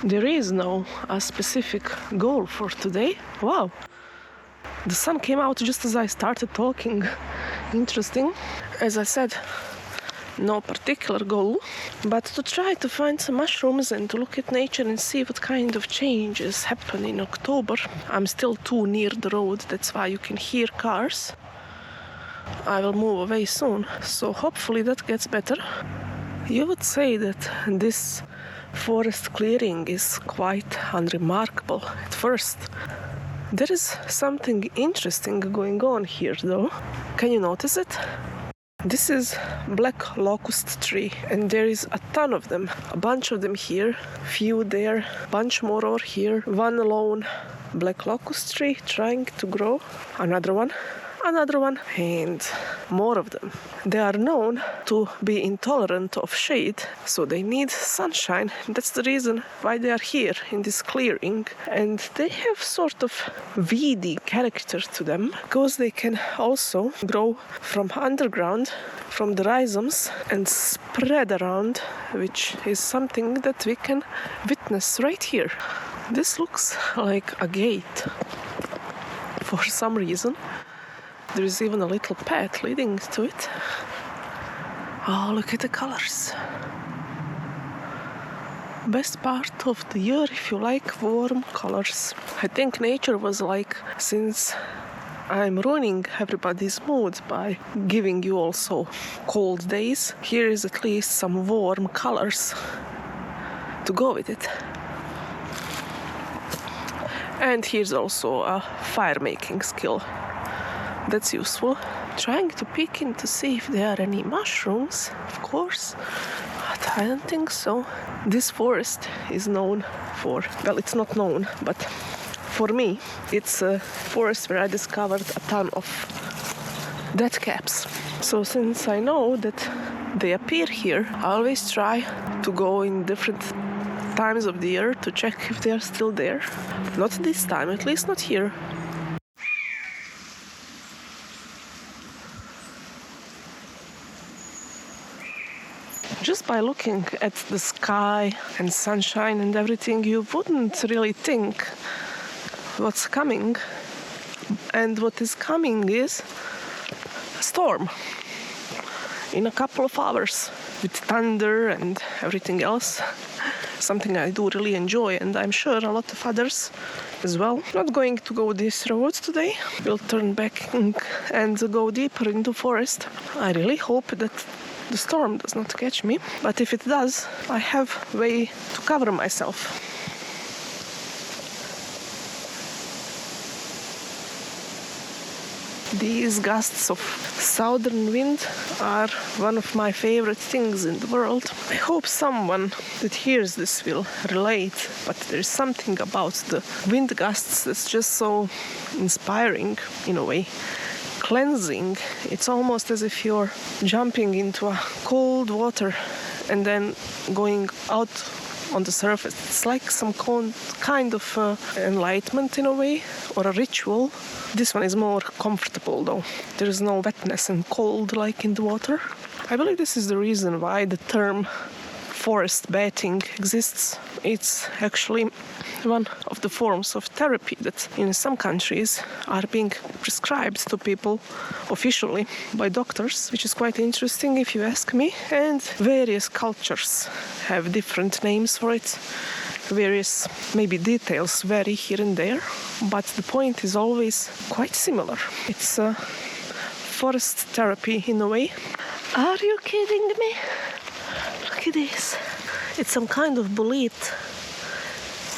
There is no specific goal for today. Wow! The sun came out just as I started talking. Interesting. As I said, no particular goal, but to try to find some mushrooms and to look at nature and see what kind of changes happen in October. I'm still too near the road, that's why you can hear cars. I will move away soon, so hopefully that gets better. You would say that this forest clearing is quite unremarkable at first. There is something interesting going on here though. Can you notice it? This is black locust tree and there is a ton of them. A bunch of them here, few there, bunch more over here. One alone black locust tree trying to grow. Another one, and more of them. They are known to be intolerant of shade, so they need sunshine. That's the reason why they are here in this clearing. And they have sort of weedy character to them, because they can also grow from underground, from the rhizomes, and spread around, which is something that we can witness right here. This looks like a gate for some reason. There is even a little path leading to it. Oh, look at the colors. Best part of the year if you like warm colors. I think nature was like, since I'm ruining everybody's mood by giving you also cold days, here is at least some warm colors to go with it. And here's also a fire making skill. That's useful. Trying to peek in to see if there are any mushrooms, of course, but I don't think so. This forest is known for, well, it's not known, but for me, it's a forest where I discovered a ton of dead caps. So since I know that they appear here, I always try to go in different times of the year to check if they are still there. Not this time, at least not here. Just by looking at the sky and sunshine and everything, you wouldn't really think what's coming. And what is coming is a storm in a couple of hours with thunder and everything else. Something I do really enjoy, and I'm sure a lot of others as well. Not going to go this road today. We'll turn back and go deeper into forest. I really hope that the storm does not catch me, but if it does, I have a way to cover myself. These gusts of southern wind are one of my favorite things in the world. I hope someone that hears this will relate, but there's something about the wind gusts that's just so inspiring in a way. Cleansing. It's almost as if you're jumping into a cold water and then going out on the surface. It's like some kind of enlightenment in a way, or a ritual. This one is more comfortable though. There is no wetness and cold like in the water. I believe this is the reason why the term forest bathing exists. It's actually one of the forms of therapy that in some countries are being prescribed to people officially by doctors, which is quite interesting if you ask me. And various cultures have different names for it. Various maybe details vary here and there, but the point is always quite similar. It's a forest therapy in a way. Are you kidding me? Look at this. It's some kind of bolete.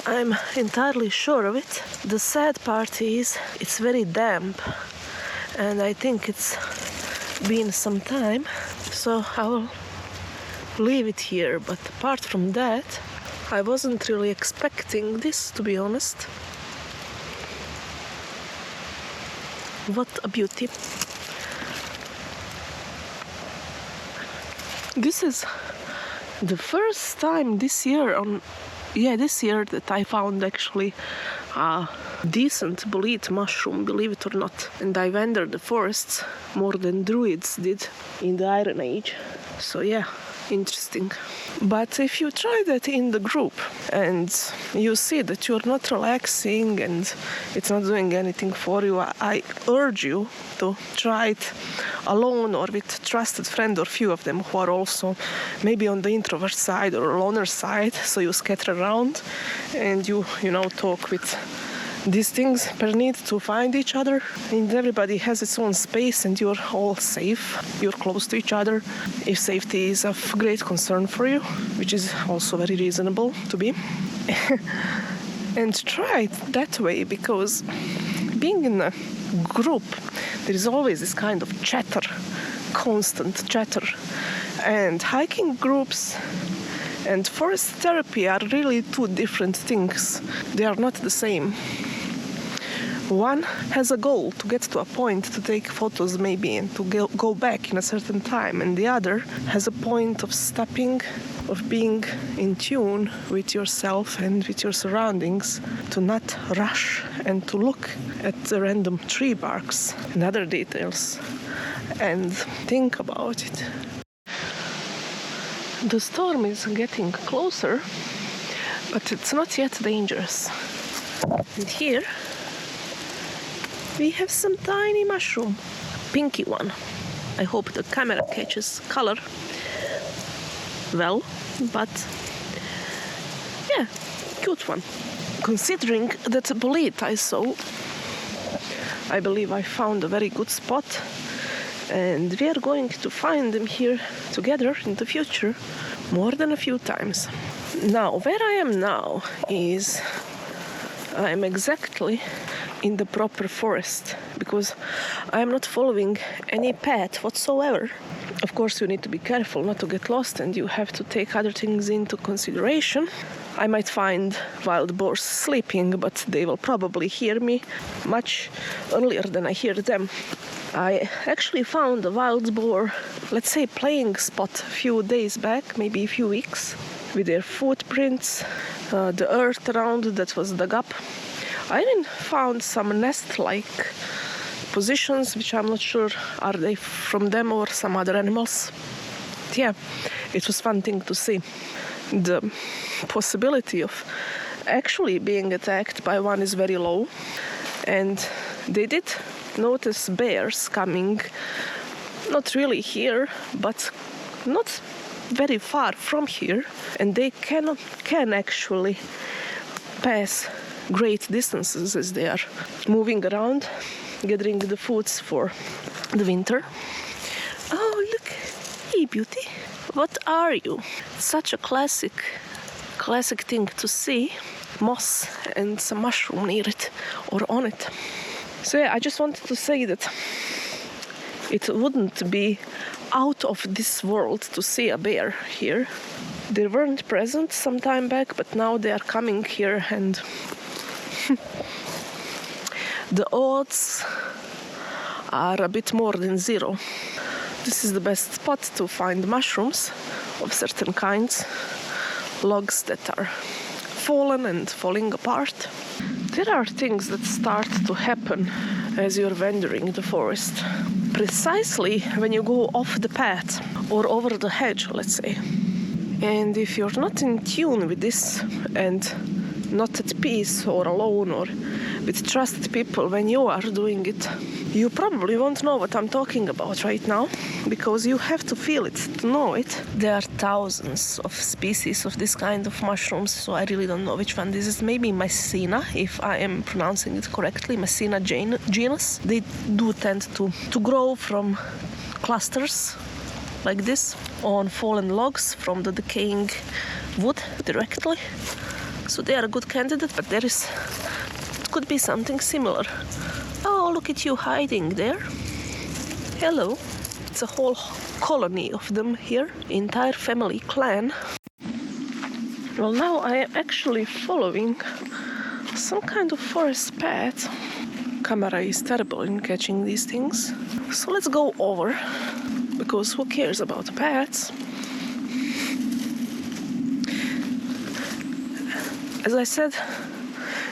I'm entirely sure of it. The sad part is it's very damp, and I think it's been some time, so I will leave it here. But apart from that, I wasn't really expecting this, to be honest. What a beauty. This is the first time this year that I found actually a decent bolete mushroom, believe it or not. And I wandered the forests more than druids did in the Iron Age. So yeah, interesting. But if you try that in the group and you see that you're not relaxing and it's not doing anything for you, I urge you to try it alone or with a trusted friend or few of them who are also maybe on the introvert side or loner side, so you scatter around and you talk with these things per need to find each other, and everybody has its own space and you're all safe, you're close to each other if safety is of great concern for you, which is also very reasonable to be. And try it that way, because being in a group there is always this kind of chatter, constant chatter, and hiking groups and forest therapy are really two different things. They are not the same. One has a goal to get to a point to take photos maybe and to go back in a certain time, and the other has a point of stopping, of being in tune with yourself and with your surroundings, to not rush and to look at the random tree barks and other details and think about it. The storm is getting closer, but it's not yet dangerous. And here we have some tiny mushroom, pinky one. I hope the camera catches color well, but yeah, cute one. Considering that bolete I saw, I believe I found a very good spot, and we are going to find them here together in the future more than a few times. Now, where I am now is I am exactly in the proper forest, because I am not following any path whatsoever. Of course, you need to be careful not to get lost, and you have to take other things into consideration. I might find wild boars sleeping, but they will probably hear me much earlier than I hear them. I actually found a wild boar, let's say, playing spot a few days back, maybe a few weeks, with their footprints, the earth around that was dug up. I even found some nest-like positions, which I'm not sure are they from them or some other animals. Yeah, it was fun thing to see. The possibility of actually being attacked by one is very low, and they did notice bears coming, not really here, but not very far from here, and they can actually pass great distances as they are moving around, gathering the foods for the winter. Oh, look, hey beauty, what are you? Such a classic thing to see, moss and some mushroom near it or on it. So yeah, I just wanted to say that it wouldn't be out of this world to see a bear here. They weren't present some time back, but now they are coming here, and the odds are a bit more than zero. This is the best spot to find mushrooms of certain kinds, logs that are fallen and falling apart. There are things that start to happen as you're wandering the forest, precisely when you go off the path or over the hedge, let's say. And if you're not in tune with this and not at peace or alone or with trusted people when you are doing it, you probably won't know what I'm talking about right now, because you have to feel it to know it. There are thousands of species of this kind of mushrooms, so I really don't know which one this is. Maybe Mycena, if I am pronouncing it correctly, Mycena genus. They do tend to grow from clusters like this on fallen logs from the decaying wood directly. So they are a good candidate, but it could be something similar. Oh, look at you hiding there. Hello. It's a whole colony of them here, entire family clan. Well, now I am actually following some kind of forest path. Camera is terrible in catching these things. So let's go over, because who cares about paths? As I said,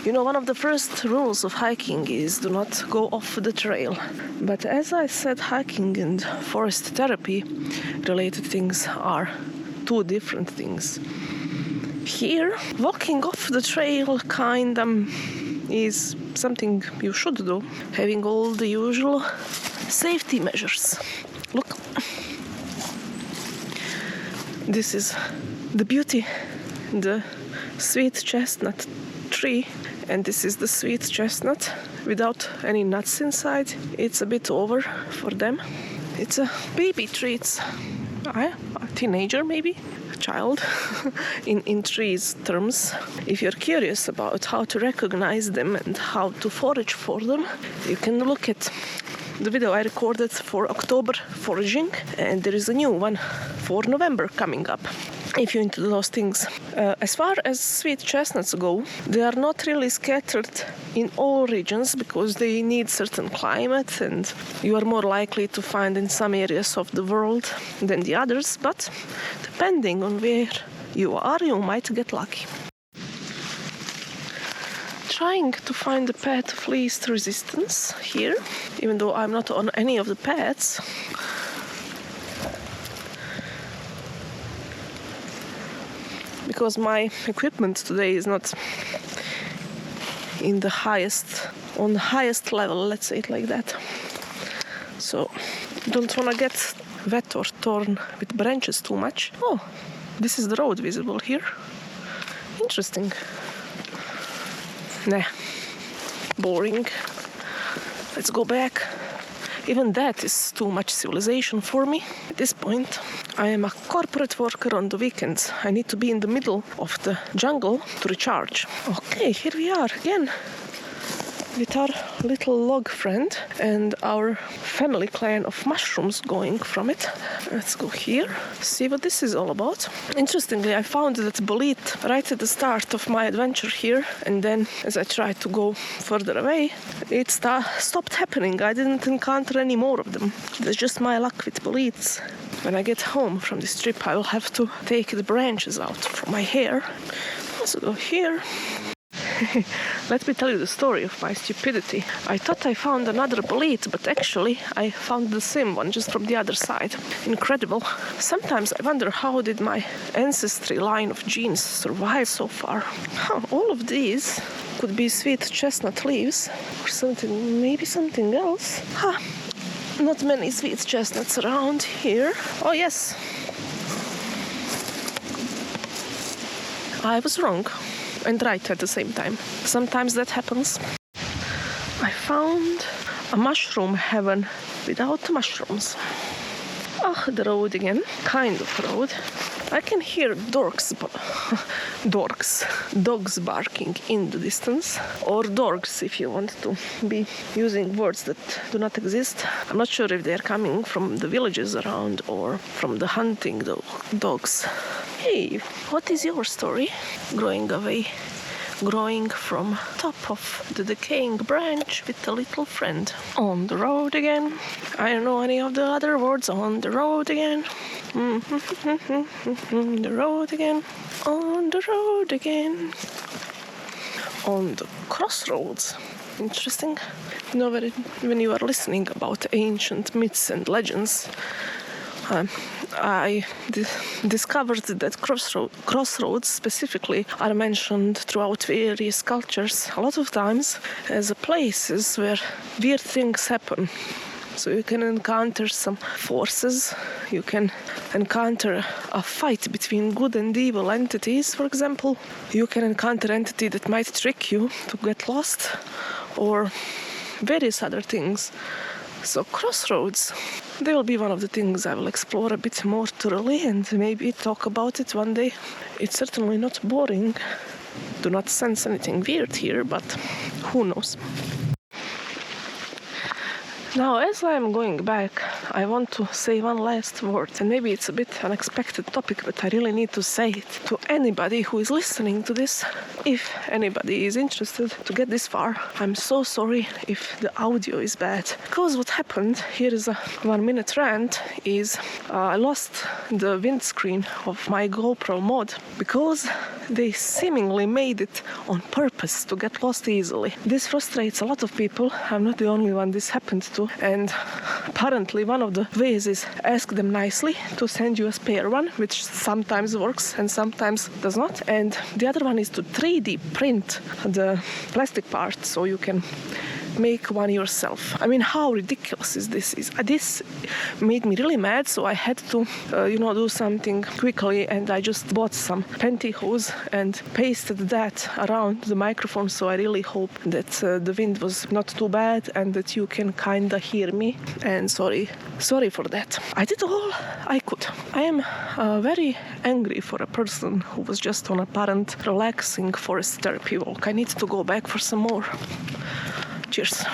one of the first rules of hiking is do not go off the trail. But as I said, hiking and forest therapy related things are two different things. Here, walking off the trail is something you should do, having all the usual safety measures. Look, this is the beauty, the sweet chestnut tree, and this is the sweet chestnut without any nuts inside. It's a bit over for them. It's a baby tree. It's a teenager, maybe a child in trees terms. If you're curious about how to recognize them and how to forage for them, you can look at the video I recorded for October foraging, and there is a new one for November coming up, if you're into those things. As far as sweet chestnuts go, they are not really scattered in all regions because they need certain climate, and you are more likely to find in some areas of the world than the others, but depending on where you are, you might get lucky. Trying to find the path of least resistance here, even though I'm not on any of the paths. Because my equipment today is not on the highest level, let's say it like that. So don't want to get wet or torn with branches too much. Oh, this is the road visible here. Interesting. Nah, boring. Let's go back. Even that is too much civilization for me. At this point, I am a corporate worker on the weekends. I need to be in the middle of the jungle to recharge. Okay, here we are again with our little log friend and our family clan of mushrooms going from it. Let's go here, see what this is all about. Interestingly, I found that bolete right at the start of my adventure here, and then as I tried to go further away, it stopped happening. I didn't encounter any more of them. That's just my luck with boletes. When I get home from this trip, I will have to take the branches out from my hair. Let's go here. Let me tell you the story of my stupidity. I thought I found another bolete, but actually I found the same one, just from the other side. Incredible. Sometimes I wonder, how did my ancestry line of genes survive so far? All of these could be sweet chestnut leaves or something, maybe something else. Not many sweet chestnuts around here. Oh yes, I was wrong and right at the same time. Sometimes that happens. I found a mushroom heaven without mushrooms. The road again. Kind of road. I can hear dogs barking in the distance, or dogs if you want to be using words that do not exist. I'm not sure if they're coming from the villages around or from the hunting dogs. Hey, what is your story? Growing from top of the decaying branch with a little friend. On the road again. I don't know any of the other words. On the road again. The road again. On the road again. On the crossroads. Interesting. You know, when you are listening about ancient myths and legends, I discovered that crossroads specifically are mentioned throughout various cultures a lot of times as places where weird things happen. So you can encounter some forces, you can encounter a fight between good and evil entities, for example. You can encounter an entity that might trick you to get lost, or various other things. So crossroads, they will be one of the things I will explore a bit more thoroughly and maybe talk about it one day. It's certainly not boring. Do not sense anything weird here, but who knows. Now, as I'm going back, I want to say one last word, and maybe it's a bit unexpected topic, but I really need to say it to anybody who is listening to this. If anybody is interested to get this far, I'm so sorry if the audio is bad. Because what happened, here is a 1-minute rant, is I lost the windscreen of my GoPro mod because they seemingly made it on purpose to get lost easily. This frustrates a lot of people. I'm not the only one this happened to. to. And apparently one of the ways is ask them nicely to send you a spare one, which sometimes works and sometimes does not. And the other one is to 3D print the plastic part so you can make one yourself. I mean, how ridiculous is this? This made me really mad, so I had to, do something quickly, and I just bought some pantyhose and pasted that around the microphone, so I really hope that the wind was not too bad and that you can kinda hear me, and sorry for that. I did all I could. I am very angry for a person who was just on a apparent relaxing forest therapy walk. I need to go back for some more. Cheers.